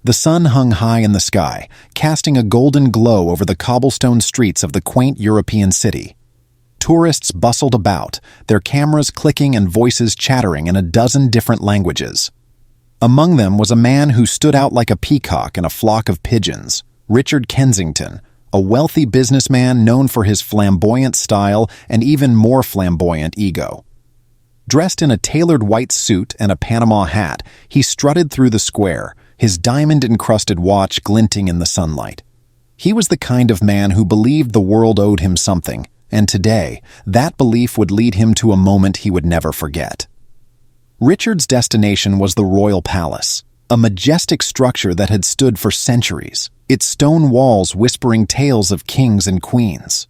The sun hung high in the sky, casting a golden glow over the cobblestone streets of the quaint European city. Tourists bustled about, their cameras clicking and voices chattering in a dozen different languages. Among them was a man who stood out like a peacock in a flock of pigeons, Richard Kensington, a wealthy businessman known for his flamboyant style and even more flamboyant ego. Dressed in a tailored white suit and a Panama hat, he strutted through the square, his diamond-encrusted watch glinting in the sunlight. He was the kind of man who believed the world owed him something, and today, that belief would lead him to a moment he would never forget. Richard's destination was the Royal Palace, a majestic structure that had stood for centuries, its stone walls whispering tales of kings and queens.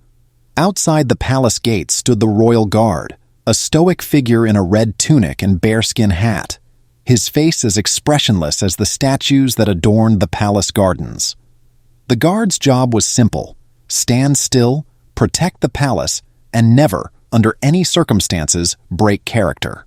Outside the palace gates stood the Royal Guard, a stoic figure in a red tunic and bearskin hat, his face as expressionless as the statues that adorned the palace gardens. The guard's job was simple: stand still, protect the palace, and never, under any circumstances, break character.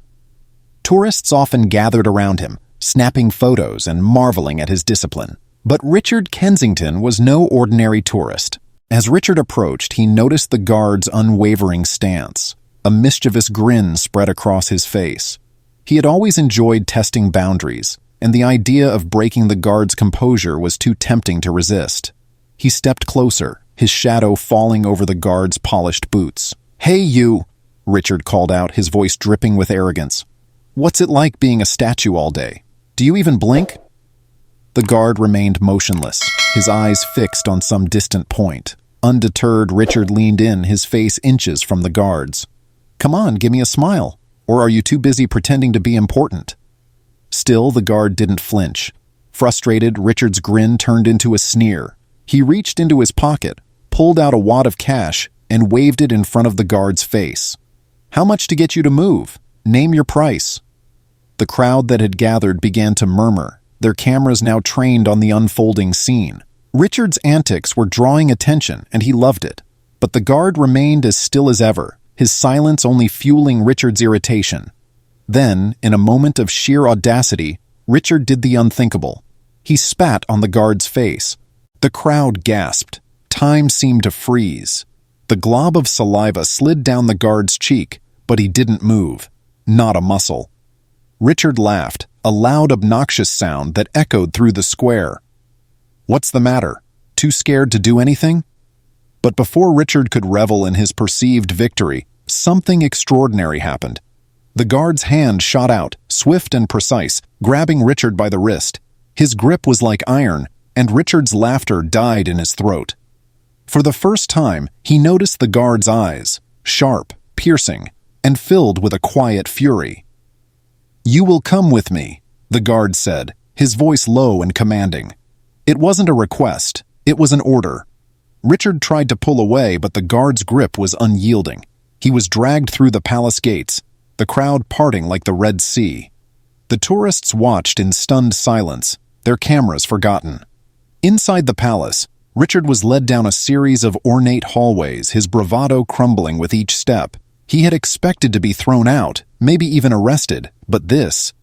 Tourists often gathered around him, snapping photos and marveling at his discipline. But Richard Kensington was no ordinary tourist. As Richard approached, he noticed the guard's unwavering stance. A mischievous grin spread across his face. He had always enjoyed testing boundaries, and the idea of breaking the guard's composure was too tempting to resist. He stepped closer, his shadow falling over the guard's polished boots. "Hey, you!" Richard called out, his voice dripping with arrogance. "What's it like being a statue all day? Do you even blink?" The guard remained motionless, his eyes fixed on some distant point. Undeterred, Richard leaned in, his face inches from the guard's. "Come on, give me a smile. Or are you too busy pretending to be important?" Still, the guard didn't flinch. Frustrated, Richard's grin turned into a sneer. He reached into his pocket, pulled out a wad of cash, and waved it in front of the guard's face. "How much to get you to move? Name your price." The crowd that had gathered began to murmur, their cameras now trained on the unfolding scene. Richard's antics were drawing attention, and he loved it. But the guard remained as still as ever, his silence only fueling Richard's irritation. Then, in a moment of sheer audacity, Richard did the unthinkable. He spat on the guard's face. The crowd gasped. Time seemed to freeze. The glob of saliva slid down the guard's cheek, but he didn't move. Not a muscle. Richard laughed, a loud, obnoxious sound that echoed through the square. "What's the matter? Too scared to do anything?" But before Richard could revel in his perceived victory, something extraordinary happened. The guard's hand shot out, swift and precise, grabbing Richard by the wrist. His grip was like iron, and Richard's laughter died in his throat. For the first time, he noticed the guard's eyes, sharp, piercing, and filled with a quiet fury. "You will come with me," the guard said, his voice low and commanding. It wasn't a request, it was an order. Richard tried to pull away, but the guard's grip was unyielding. He was dragged through the palace gates, the crowd parting like the Red Sea. The tourists watched in stunned silence, their cameras forgotten. Inside the palace, Richard was led down a series of ornate hallways, his bravado crumbling with each step. He had expected to be thrown out, maybe even arrested, but this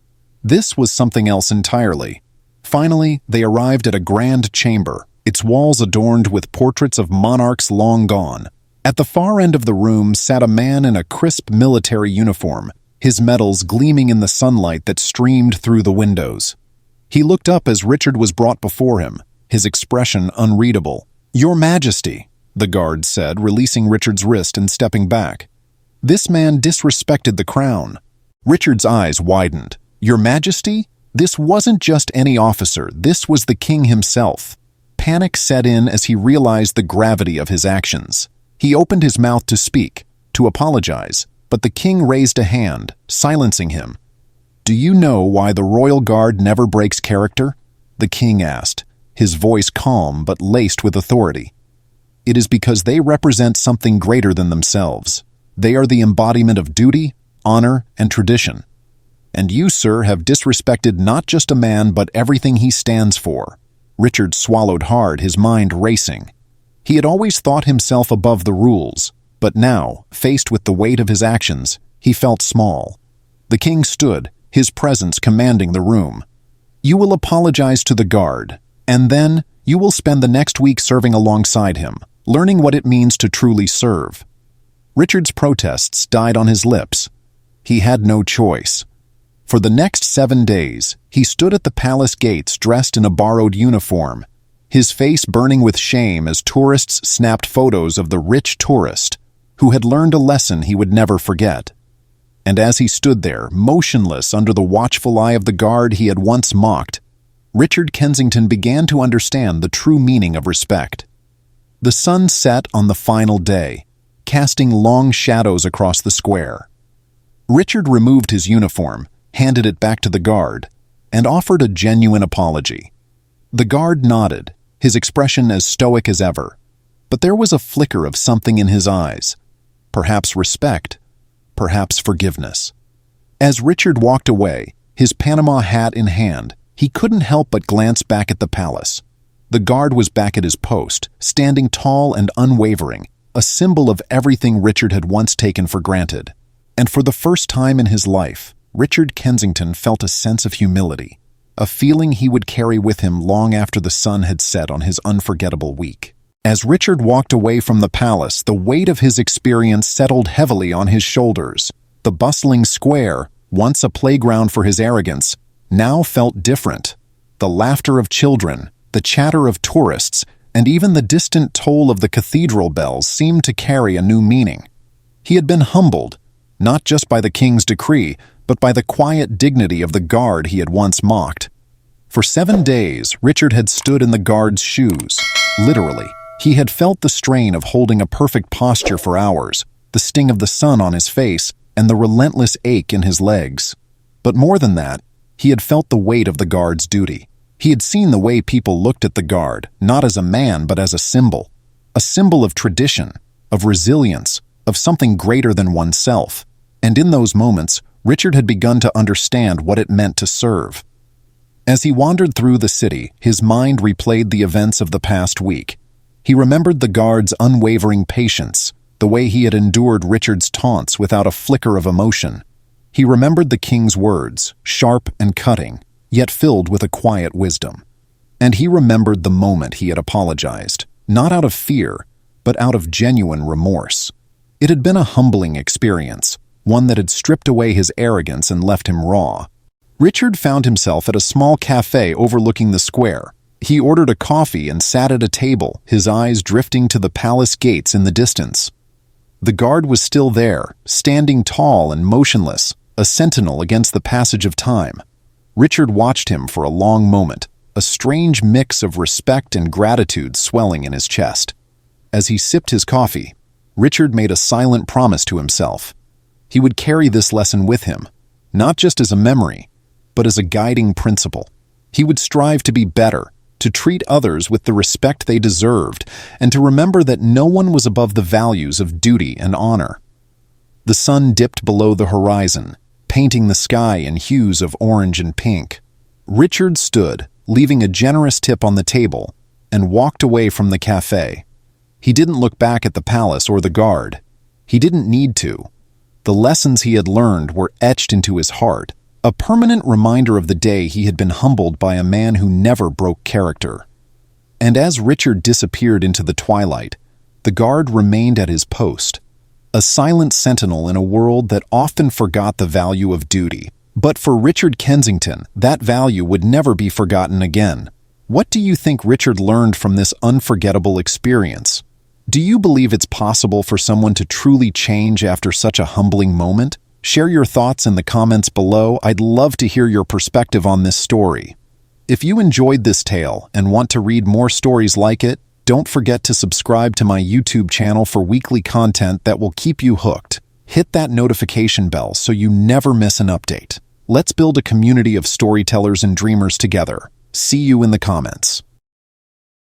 was something else entirely. Finally, they arrived at a grand chamber, its walls adorned with portraits of monarchs long gone. At the far end of the room sat a man in a crisp military uniform, his medals gleaming in the sunlight that streamed through the windows. He looked up as Richard was brought before him, his expression unreadable. "Your Majesty," the guard said, releasing Richard's wrist and stepping back. This man disrespected the crown. Richard's eyes widened. "Your Majesty? This wasn't just any officer, this was the king himself." Panic set in as he realized the gravity of his actions. He opened his mouth to speak, to apologize, but the king raised a hand, silencing him. "Do you know why the royal guard never breaks character?" the king asked, his voice calm but laced with authority. "It is because they represent something greater than themselves. They are the embodiment of duty, honor, and tradition. And you, sir, have disrespected not just a man but everything he stands for." Richard swallowed hard, his mind racing. He had always thought himself above the rules, but now, faced with the weight of his actions, he felt small. The king stood, his presence commanding the room. You will apologize to the guard, and then you will spend the next week serving alongside him, learning what it means to truly serve. Richard's protests died on his lips. He had no choice. For the next 7 days, he stood at the palace gates dressed in a borrowed uniform, his face burning with shame as tourists snapped photos of the rich tourist who had learned a lesson he would never forget. And as he stood there, motionless under the watchful eye of the guard he had once mocked, Richard Kensington began to understand the true meaning of respect. The sun set on the final day, casting long shadows across the square. Richard removed his uniform, handed it back to the guard, and offered a genuine apology. The guard nodded, his expression as stoic as ever, but there was a flicker of something in his eyes, perhaps respect, perhaps forgiveness. As Richard walked away, his Panama hat in hand, he couldn't help but glance back at the palace. The guard was back at his post, standing tall and unwavering, a symbol of everything Richard had once taken for granted. And for the first time in his life, Richard Kensington felt a sense of humility, a feeling he would carry with him long after the sun had set on his unforgettable week. As Richard walked away from the palace, the weight of his experience settled heavily on his shoulders. The bustling square, once a playground for his arrogance, now felt different. The laughter of children, the chatter of tourists, and even the distant toll of the cathedral bells seemed to carry a new meaning. He had been humbled, not just by the king's decree, but by the quiet dignity of the guard he had once mocked. For 7 days, Richard had stood in the guard's shoes. Literally, he had felt the strain of holding a perfect posture for hours, the sting of the sun on his face, and the relentless ache in his legs. But more than that, he had felt the weight of the guard's duty. He had seen the way people looked at the guard, not as a man but as a symbol of tradition, of resilience, of something greater than oneself. And in those moments, Richard had begun to understand what it meant to serve. As he wandered through the city, his mind replayed the events of the past week. He remembered the guard's unwavering patience, the way he had endured Richard's taunts without a flicker of emotion. He remembered the king's words, sharp and cutting, yet filled with a quiet wisdom. And he remembered the moment he had apologized, not out of fear, but out of genuine remorse. It had been a humbling experience, one that had stripped away his arrogance and left him raw. Richard found himself at a small cafe overlooking the square. He ordered a coffee and sat at a table, his eyes drifting to the palace gates in the distance. The guard was still there, standing tall and motionless, a sentinel against the passage of time. Richard watched him for a long moment, a strange mix of respect and gratitude swelling in his chest. As he sipped his coffee, Richard made a silent promise to himself. He would carry this lesson with him, not just as a memory, but as a guiding principle. He would strive to be better, to treat others with the respect they deserved, and to remember that no one was above the values of duty and honor. The sun dipped below the horizon, painting the sky in hues of orange and pink. Richard stood, leaving a generous tip on the table, and walked away from the cafe. He didn't look back at the palace or the guard. He didn't need to. The lessons he had learned were etched into his heart, a permanent reminder of the day he had been humbled by a man who never broke character. And as Richard disappeared into the twilight, the guard remained at his post, a silent sentinel in a world that often forgot the value of duty. But for Richard Kensington, that value would never be forgotten again. What do you think Richard learned from this unforgettable experience? Do you believe it's possible for someone to truly change after such a humbling moment? Share your thoughts in the comments below. I'd love to hear your perspective on this story. If you enjoyed this tale and want to read more stories like it, don't forget to subscribe to my YouTube channel for weekly content that will keep you hooked. Hit that notification bell so you never miss an update. Let's build a community of storytellers and dreamers together. See you in the comments.